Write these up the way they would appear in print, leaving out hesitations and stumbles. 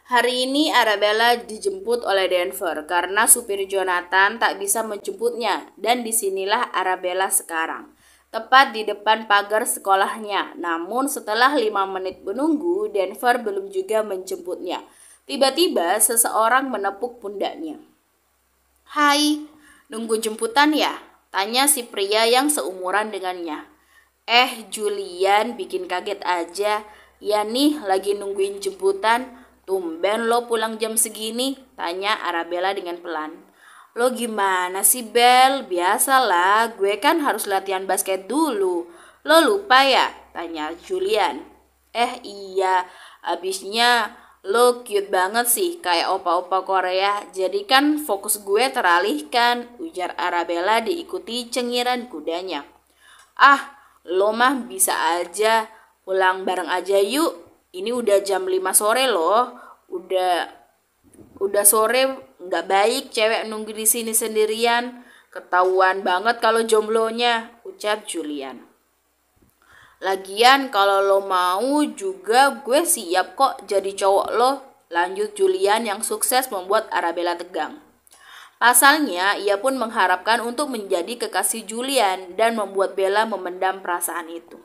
Hari ini Arabella dijemput oleh Denver karena supir Jonathan tak bisa menjemputnya dan disinilah Arabella sekarang. Tepat di depan pagar sekolahnya. Namun setelah 5 menit menunggu, Denver belum juga menjemputnya. Tiba-tiba seseorang menepuk pundaknya. "Hai, nunggu jemputan ya?" tanya si pria yang seumuran dengannya. Julian bikin kaget aja. Ya nih, lagi nungguin jemputan. Tumben lo pulang jam segini, tanya Arabella dengan pelan. Lo gimana sih, Bel? Biasalah, gue kan harus latihan basket dulu. Lo lupa ya? Tanya Julian. Iya, abisnya lo cute banget sih, kayak opa-opa Korea. Jadi kan fokus gue teralihkan, ujar Arabella diikuti cengiran kudanya. Lo mah bisa aja, pulang bareng aja yuk. Ini udah jam 5 sore loh. Udah sore, nggak baik cewek nunggu di sini sendirian. Ketahuan banget kalau jomblonya, ucap Julian. Lagian kalau lo mau juga gue siap kok jadi cowok lo, lanjut Julian yang sukses membuat Arabella tegang. Pasalnya, ia pun mengharapkan untuk menjadi kekasih Julian dan membuat Bella memendam perasaan itu.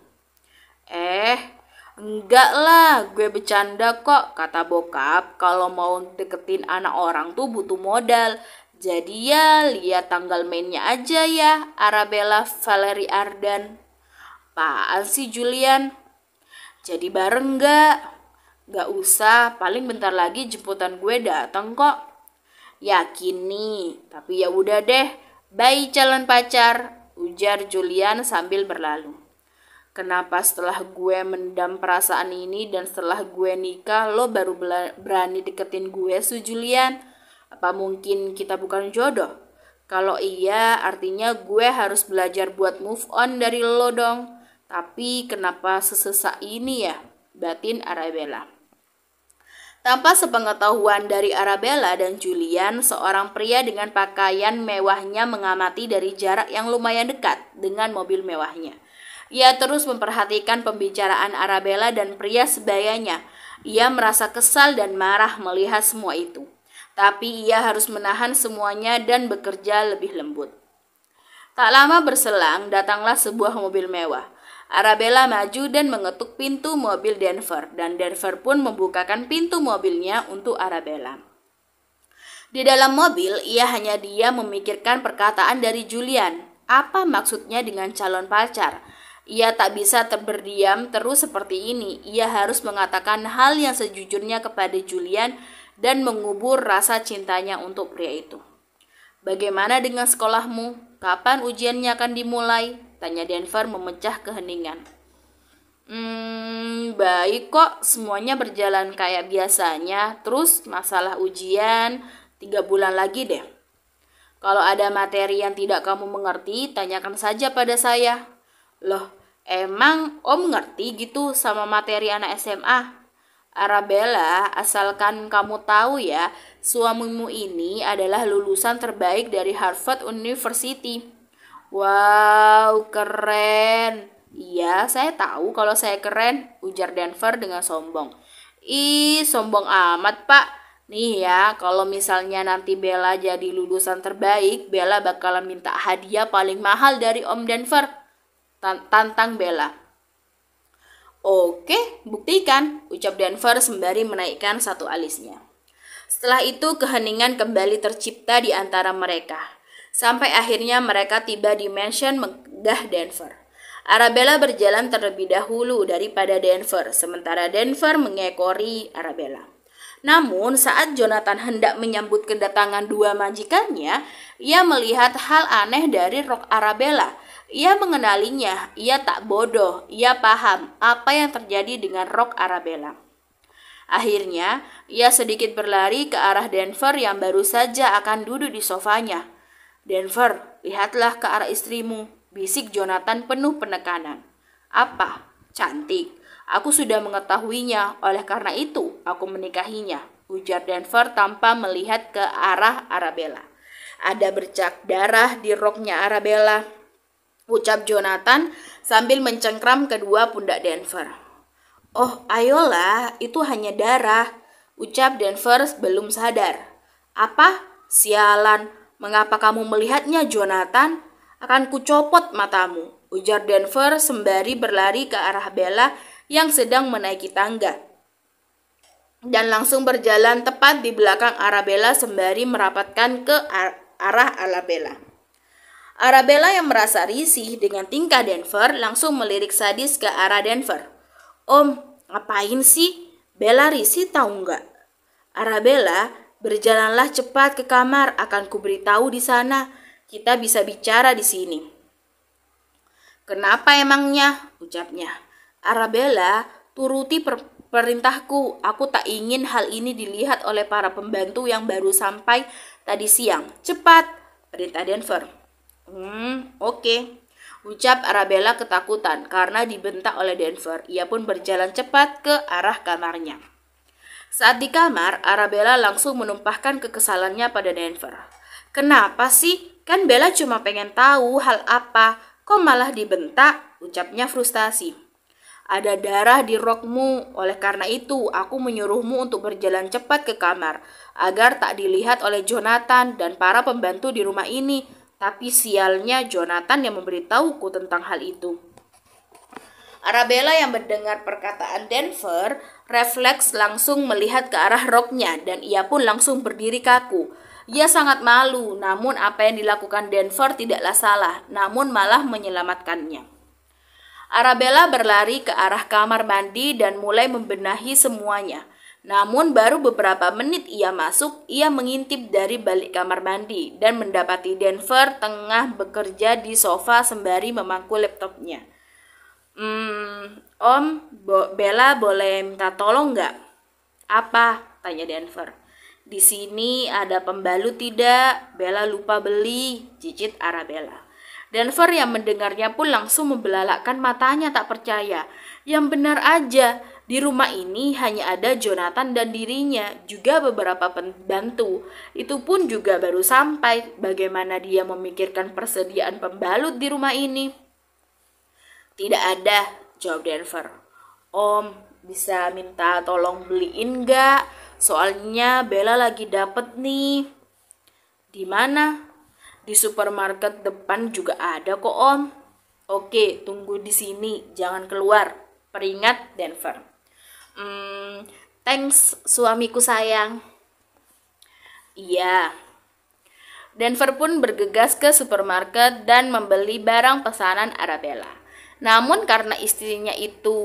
Enggak lah, gue bercanda kok, kata bokap. Kalau mau deketin anak orang tuh butuh modal. Jadi ya lihat tanggal mainnya aja ya, Arabella Valerie Ardan. Apaan sih Julian? Jadi bareng nggak? Nggak usah, paling bentar lagi jemputan gue datang kok. Yakin nih, tapi ya udah deh. Bye calon pacar, ujar Julian sambil berlalu. Kenapa setelah gue mendam perasaan ini dan setelah gue nikah lo baru berani deketin gue, Su Julian? Apa mungkin kita bukan jodoh? Kalau iya artinya gue harus belajar buat move on dari lo dong. Tapi kenapa sesesak ini ya? Batin Arabella. Tanpa sepengetahuan dari Arabella dan Julian, seorang pria dengan pakaian mewahnya mengamati dari jarak yang lumayan dekat dengan mobil mewahnya. Ia terus memperhatikan pembicaraan Arabella dan pria sebayanya. Ia merasa kesal dan marah melihat semua itu. Tapi ia harus menahan semuanya dan bekerja lebih lembut. Tak lama berselang, datanglah sebuah mobil mewah. Arabella maju dan mengetuk pintu mobil Denver, dan Denver pun membukakan pintu mobilnya untuk Arabella. Di dalam mobil, ia hanya diam memikirkan perkataan dari Julian. Apa maksudnya dengan calon pacar? Ia tak bisa berdiam terus seperti ini. Ia harus mengatakan hal yang sejujurnya kepada Julian dan mengubur rasa cintanya untuk pria itu. Bagaimana dengan sekolahmu? Kapan ujiannya akan dimulai? Tanya Denver memecah keheningan. Baik kok, semuanya berjalan kayak biasanya. Terus masalah ujian 3 bulan lagi deh. Kalau ada materi yang tidak kamu mengerti, tanyakan saja pada saya. Loh, emang Om ngerti gitu sama materi anak SMA? Arabella, asalkan kamu tahu ya, suamimu ini adalah lulusan terbaik dari Harvard University. Wow, keren. Iya, saya tahu kalau saya keren, ujar Denver dengan sombong. Sombong amat, Pak. Nih ya, kalau misalnya nanti Bella jadi lulusan terbaik, Bella bakalan minta hadiah paling mahal dari Om Denver. Tantang Bella. Oke, buktikan, ucap Denver sembari menaikkan satu alisnya. Setelah itu keheningan kembali tercipta di antara mereka. Sampai akhirnya mereka tiba di mansion megah Denver. Arabella berjalan terlebih dahulu daripada Denver, sementara Denver mengekori Arabella. Namun saat Jonathan hendak menyambut kedatangan dua majikannya, ia melihat hal aneh dari rok Arabella. Ia mengenalinya, ia tak bodoh, ia paham apa yang terjadi dengan rok Arabella. Akhirnya, ia sedikit berlari ke arah Denver yang baru saja akan duduk di sofanya. Denver, lihatlah ke arah istrimu, bisik Jonathan penuh penekanan. Apa? Cantik. Aku sudah mengetahuinya, oleh karena itu aku menikahinya, ujar Denver tanpa melihat ke arah Arabella. Ada bercak darah di roknya Arabella, ucap Jonathan sambil mencengkram kedua pundak Denver. Oh, ayolah, itu hanya darah. ucap Denver belum sadar. Apa? Sialan, mengapa kamu melihatnya, Jonathan? Akan kucopot matamu, ujar Denver sembari berlari ke arah Bella yang sedang menaiki tangga. Dan langsung berjalan tepat di belakang Arabella sembari merapatkan ke arah Arabella. Arabella yang merasa risih dengan tingkah Denver langsung melirik sadis ke arah Denver. Om, ngapain sih? Bella risih tahu nggak? Arabella, berjalanlah cepat ke kamar, akan kuberitahu di sana. Kita bisa bicara di sini. Kenapa emangnya? Ucapnya. Arabella, turuti perintahku. Aku tak ingin hal ini dilihat oleh para pembantu yang baru sampai tadi siang. Cepat, perintah Denver. Oke. Ucap Arabella ketakutan karena dibentak oleh Denver. Ia pun berjalan cepat ke arah kamarnya. Saat di kamar, Arabella langsung menumpahkan kekesalannya pada Denver. Kenapa sih? Kan Bella cuma pengen tahu hal apa. Kok malah dibentak? Ucapnya frustasi. Ada darah di rokmu, oleh karena itu aku menyuruhmu untuk berjalan cepat ke kamar agar tak dilihat oleh Jonathan dan para pembantu di rumah ini. Tapi sialnya Jonathan yang memberitahuku tentang hal itu. Arabella yang mendengar perkataan Denver refleks langsung melihat ke arah roknya dan ia pun langsung berdiri kaku. Ia sangat malu, namun apa yang dilakukan Denver tidaklah salah, namun malah menyelamatkannya. Arabella berlari ke arah kamar mandi dan mulai membenahi semuanya. Namun baru beberapa menit ia masuk, ia mengintip dari balik kamar mandi dan mendapati Denver tengah bekerja di sofa sembari memangku laptopnya. Om, Bella boleh minta tolong nggak? Apa? Tanya Denver. Di sini ada pembalut tidak? Bella lupa beli, cicit Arabella. Denver yang mendengarnya pun langsung membelalakkan matanya tak percaya. Yang benar aja, di rumah ini hanya ada Jonathan dan dirinya, juga beberapa pembantu. Itu pun juga baru sampai. Bagaimana dia memikirkan persediaan pembalut di rumah ini? Tidak ada, jawab Denver. Om, bisa minta tolong beliin nggak? Soalnya Bella lagi dapet nih. Di mana? Di supermarket depan juga ada kok, Om. Oke, tunggu di sini, jangan keluar. Peringat Denver. Thanks, suamiku sayang. Iya. Denver pun bergegas ke supermarket dan membeli barang pesanan Arabella. Namun karena istrinya itu,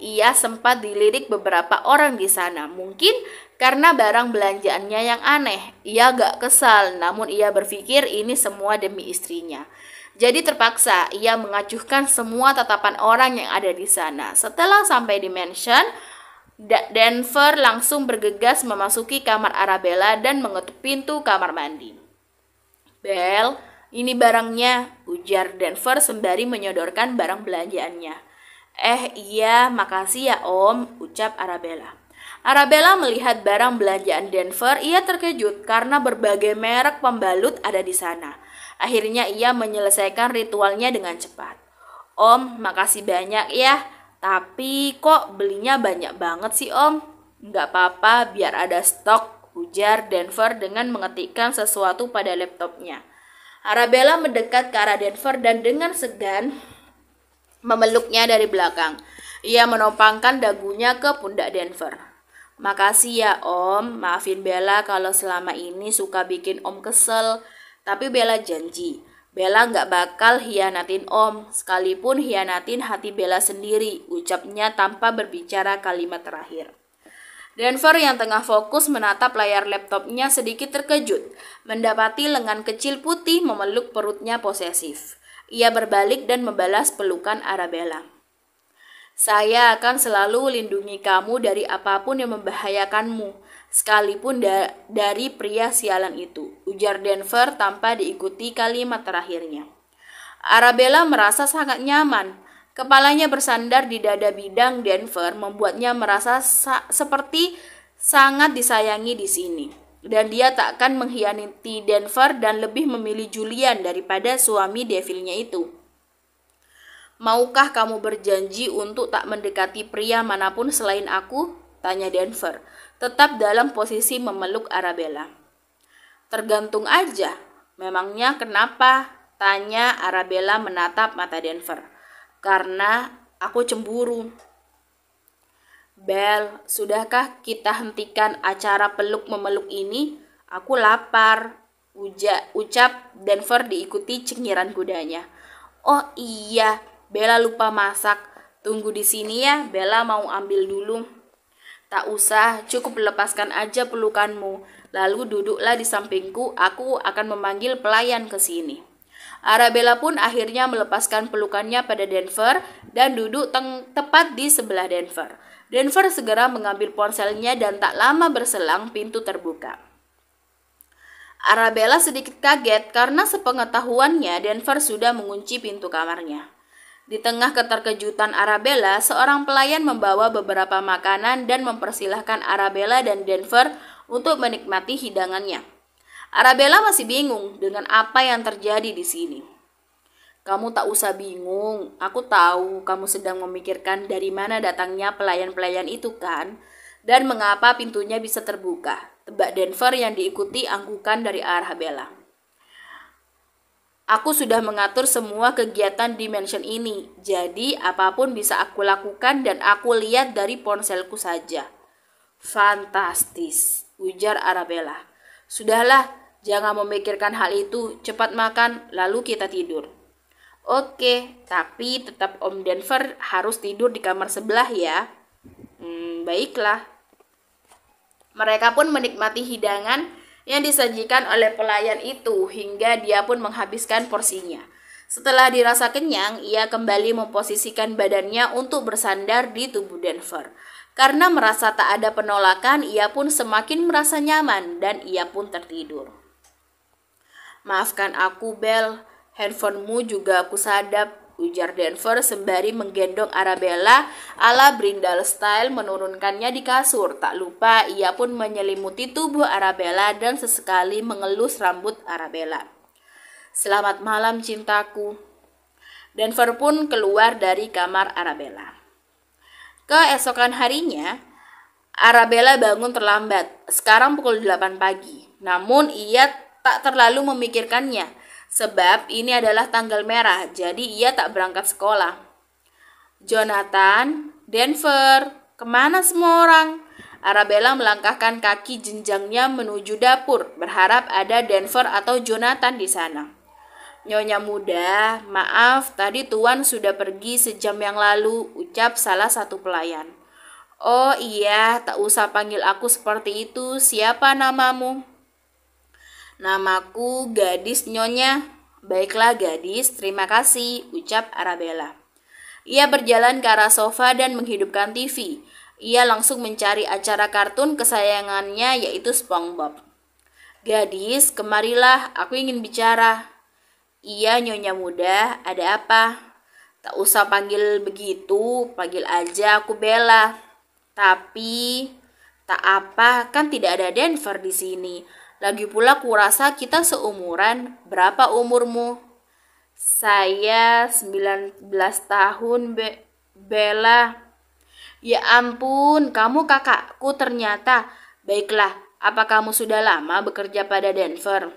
ia sempat dilirik beberapa orang di sana. Mungkin karena barang belanjaannya yang aneh. Ia gak kesal, namun ia berpikir ini semua demi istrinya. Jadi terpaksa ia mengacuhkan semua tatapan orang yang ada di sana. Setelah sampai di mansion, Denver langsung bergegas memasuki kamar Arabella dan mengetuk pintu kamar mandi. Bel, ini barangnya, ujar Denver sembari menyodorkan barang belanjaannya. Iya, makasih ya Om, ucap Arabella. Arabella melihat barang belanjaan Denver, ia terkejut karena berbagai merek pembalut ada di sana. Akhirnya ia menyelesaikan ritualnya dengan cepat. Om, makasih banyak ya, tapi kok belinya banyak banget sih Om? Nggak apa-apa, biar ada stok, ujar Denver dengan mengetikkan sesuatu pada laptopnya. Arabella mendekat ke arah Denver dan dengan segan memeluknya dari belakang. Ia menopangkan dagunya ke pundak Denver. Makasih ya Om, maafin Bella kalau selama ini suka bikin Om kesel. Tapi Bella janji, Bella gak bakal hianatin Om, sekalipun hianatin hati Bella sendiri, ucapnya tanpa berbicara kalimat terakhir. Denver yang tengah fokus menatap layar laptopnya sedikit terkejut, mendapati lengan kecil putih memeluk perutnya posesif. Ia berbalik dan membalas pelukan Arabella. Saya akan selalu lindungi kamu dari apapun yang membahayakanmu, sekalipun dari pria sialan itu, ujar Denver tanpa diikuti kalimat terakhirnya. Arabella merasa sangat nyaman. Kepalanya bersandar di dada bidang Denver membuatnya merasa seperti sangat disayangi di sini. Dan dia tak akan mengkhianati Denver dan lebih memilih Julian daripada suami devilnya itu. Maukah kamu berjanji untuk tak mendekati pria manapun selain aku? Tanya Denver. tetap dalam posisi memeluk Arabella. Tergantung aja. Memangnya kenapa? Tanya Arabella menatap mata Denver. Karena aku cemburu. Bel, sudahkah kita hentikan acara peluk-memeluk ini? Aku lapar, ucap Denver diikuti cengiran kudanya. Oh iya, Bella lupa masak. Tunggu di sini ya, Bella mau ambil dulu. Tak usah, cukup lepaskan aja pelukanmu. Lalu duduklah di sampingku, aku akan memanggil pelayan ke sini. Arabella pun akhirnya melepaskan pelukannya pada Denver dan duduk tepat di sebelah Denver. Denver segera mengambil ponselnya dan tak lama berselang pintu terbuka. Arabella sedikit kaget karena sepengetahuannya Denver sudah mengunci pintu kamarnya. Di tengah keterkejutan Arabella, seorang pelayan membawa beberapa makanan dan mempersilahkan Arabella dan Denver untuk menikmati hidangannya. Arabella masih bingung dengan apa yang terjadi di sini. Kamu tak usah bingung, aku tahu kamu sedang memikirkan dari mana datangnya pelayan-pelayan itu kan, dan mengapa pintunya bisa terbuka, tebak Denver yang diikuti anggukan dari Arabella. Aku sudah mengatur semua kegiatan di mansion ini, jadi apapun bisa aku lakukan dan aku lihat dari ponselku saja. Fantastis, ujar Arabella. Sudahlah, jangan memikirkan hal itu, cepat makan, lalu kita tidur. Oke, tapi tetap Om Denver harus tidur di kamar sebelah ya. Baiklah. Mereka pun menikmati hidangan yang disajikan oleh pelayan itu hingga dia pun menghabiskan porsinya. Setelah dirasa kenyang, ia kembali memposisikan badannya untuk bersandar di tubuh Denver. Karena merasa tak ada penolakan, ia pun semakin merasa nyaman dan ia pun tertidur. Maafkan aku, Bel. Handphonemu juga aku sadap, ujar Denver sembari menggendong Arabella ala Brindle style menurunkannya di kasur. Tak lupa ia pun menyelimuti tubuh Arabella dan sesekali mengelus rambut Arabella. Selamat malam cintaku. Denver pun keluar dari kamar Arabella. Keesokan harinya, Arabella bangun terlambat. Sekarang pukul 8 pagi. Namun ia tak terlalu memikirkannya, sebab ini adalah tanggal merah, jadi ia tak berangkat sekolah. Jonathan, Denver, kemana semua orang? Arabella melangkahkan kaki jenjangnya menuju dapur, berharap ada Denver atau Jonathan di sana. Nyonya muda, maaf, tadi Tuan sudah pergi sejam yang lalu, ucap salah satu pelayan. Oh iya, tak usah panggil aku seperti itu, siapa namamu? Namaku Gadis, Nyonya. Baiklah Gadis, terima kasih, ucap Arabella. Ia berjalan ke arah sofa dan menghidupkan TV. Ia langsung mencari acara kartun kesayangannya yaitu SpongeBob. Gadis, kemarilah, aku ingin bicara. Iya Nyonya muda, ada apa? Tak usah panggil begitu, panggil aja aku Bella. Tapi, tak apa, kan tidak ada Denver di sini. Lagi pula kurasa kita seumuran. Berapa umurmu? Saya 19 tahun, Bella. Ya ampun, kamu kakakku ternyata. Baiklah, apa kamu sudah lama bekerja pada Denver?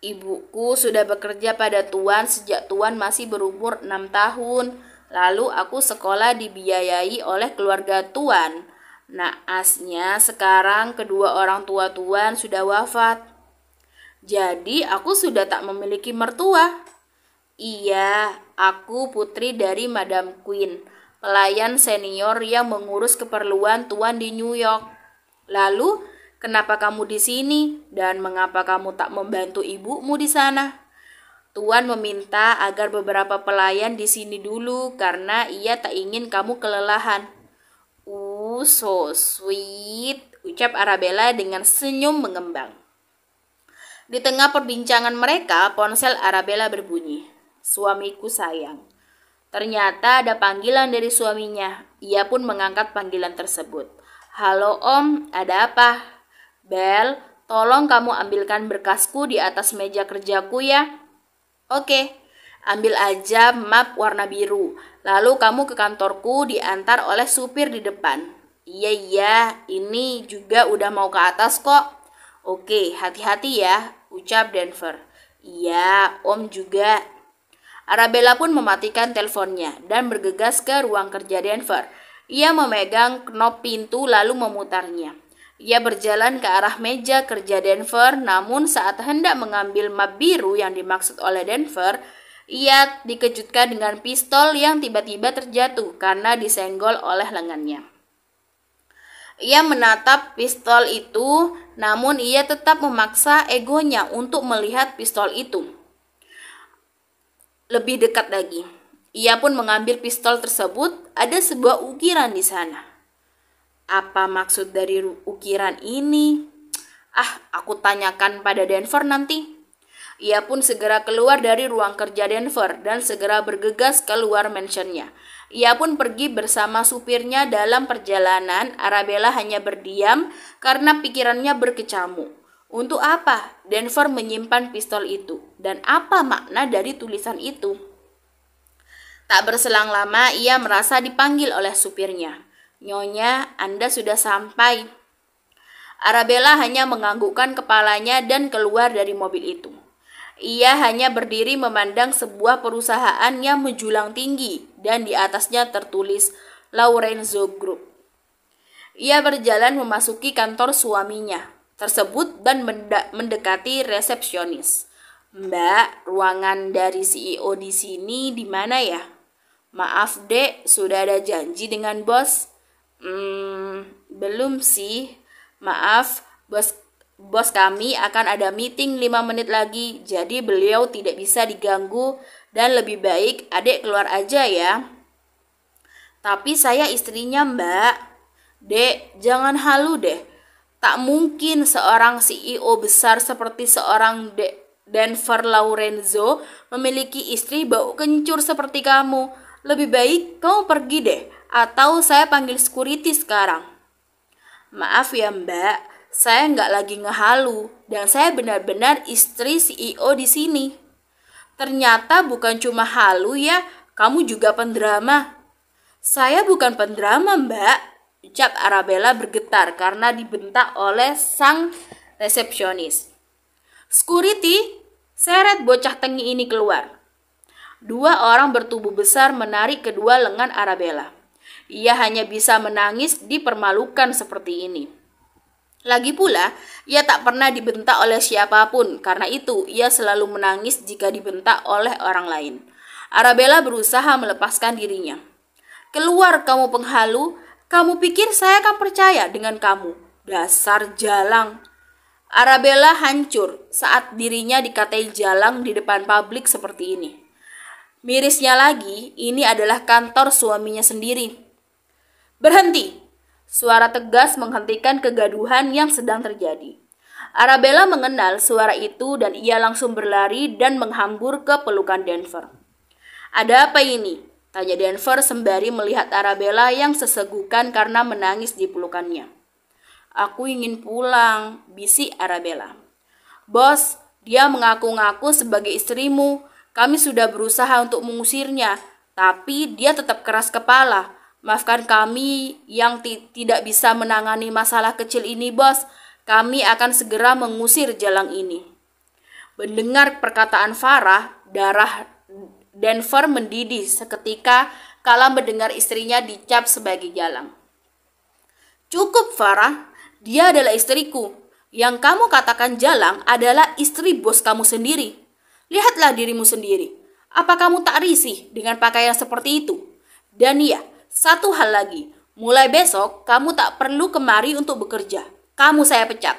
Ibuku sudah bekerja pada Tuan sejak Tuan masih berumur 6 tahun. Lalu aku sekolah dibiayai oleh keluarga Tuan. Naasnya sekarang kedua orang tua Tuan sudah wafat. Jadi aku sudah tak memiliki mertua. Iya, aku putri dari Madam Queen, pelayan senior yang mengurus keperluan Tuan di New York. Lalu, kenapa kamu di sini dan mengapa kamu tak membantu ibumu di sana? Tuan meminta agar beberapa pelayan di sini dulu karena ia tak ingin kamu kelelahan. So sweet, ucap Arabella dengan senyum mengembang. Di tengah perbincangan mereka, ponsel Arabella berbunyi. Suamiku sayang. Ternyata ada panggilan dari suaminya. Ia pun mengangkat panggilan tersebut. Halo Om, ada apa? Bel, tolong kamu ambilkan berkasku di atas meja kerjaku ya. Oke, ambil aja map warna biru. Lalu kamu ke kantorku diantar oleh supir di depan. Iya, ini juga udah mau ke atas kok. Oke, hati-hati ya, ucap Denver. Iya, Om juga. Arabella pun mematikan teleponnya dan bergegas ke ruang kerja Denver. Ia memegang knop pintu lalu memutarnya. Ia berjalan ke arah meja kerja Denver, namun saat hendak mengambil map biru yang dimaksud oleh Denver, ia dikejutkan dengan pistol yang tiba-tiba terjatuh karena disenggol oleh lengannya. Ia menatap pistol itu, namun ia tetap memaksa egonya untuk melihat pistol itu lebih dekat lagi. Ia pun mengambil pistol tersebut, ada sebuah ukiran di sana. Apa maksud dari ukiran ini? Aku tanyakan pada Denver nanti. Ia pun segera keluar dari ruang kerja Denver dan segera bergegas keluar mansionnya. Ia pun pergi bersama supirnya. Dalam perjalanan, Arabella hanya berdiam karena pikirannya berkecamuk. Untuk apa Denver menyimpan pistol itu? Dan apa makna dari tulisan itu? Tak berselang lama, ia merasa dipanggil oleh supirnya. Nyonya, Anda sudah sampai. Arabella hanya menganggukkan kepalanya dan keluar dari mobil itu. Ia hanya berdiri memandang sebuah perusahaan yang menjulang tinggi dan di atasnya tertulis Lorenzo Group. Ia berjalan memasuki kantor suaminya tersebut dan mendekati resepsionis. Mbak, ruangan dari CEO di sini di mana ya? Maaf dek, sudah ada janji dengan bos? Belum sih. Maaf, bos kami akan ada meeting 5 menit lagi, jadi beliau tidak bisa diganggu dan lebih baik adik keluar aja ya. Tapi saya istrinya mbak. Dek, jangan halu deh. Tak mungkin seorang CEO besar seperti seorang Denver Lorenzo memiliki istri bau kencur seperti kamu. Lebih baik kamu pergi deh, atau saya panggil security sekarang. Maaf ya mbak, saya nggak lagi ngehalu dan saya benar-benar istri CEO di sini. Ternyata bukan cuma halu ya, kamu juga pendrama. Saya bukan pendrama mbak, ucap Arabella bergetar karena dibentak oleh sang resepsionis. Security, seret bocah tengi ini keluar. 2 orang bertubuh besar menarik kedua lengan Arabella. Ia hanya bisa menangis dipermalukan seperti ini. Lagi pula, ia tak pernah dibentak oleh siapapun, karena itu ia selalu menangis jika dibentak oleh orang lain. Arabella berusaha melepaskan dirinya. Keluar kamu penghalu, kamu pikir saya akan percaya dengan kamu? Dasar jalang. Arabella hancur saat dirinya dikatai jalang di depan publik seperti ini. Mirisnya lagi, ini adalah kantor suaminya sendiri. Berhenti! Suara tegas menghentikan kegaduhan yang sedang terjadi. Arabella mengenal suara itu dan ia langsung berlari dan menghambur ke pelukan Denver. Ada apa ini? Tanya Denver sembari melihat Arabella yang sesegukan karena menangis di pelukannya. Aku ingin pulang, bisik Arabella. Bos, dia mengaku-ngaku sebagai istrimu. Kami sudah berusaha untuk mengusirnya, tapi dia tetap keras kepala. Maafkan kami yang tidak bisa menangani masalah kecil ini, bos. Kami akan segera mengusir jalang ini. Mendengar perkataan Farah, darah Denver mendidih seketika kala mendengar istrinya dicap sebagai jalang. Cukup Farah, dia adalah istriku. Yang kamu katakan jalang adalah istri bos kamu sendiri. Lihatlah dirimu sendiri. Apa kamu tak risih dengan pakaian seperti itu? Dan iya, satu hal lagi. Mulai besok, kamu tak perlu kemari untuk bekerja. Kamu saya pecat.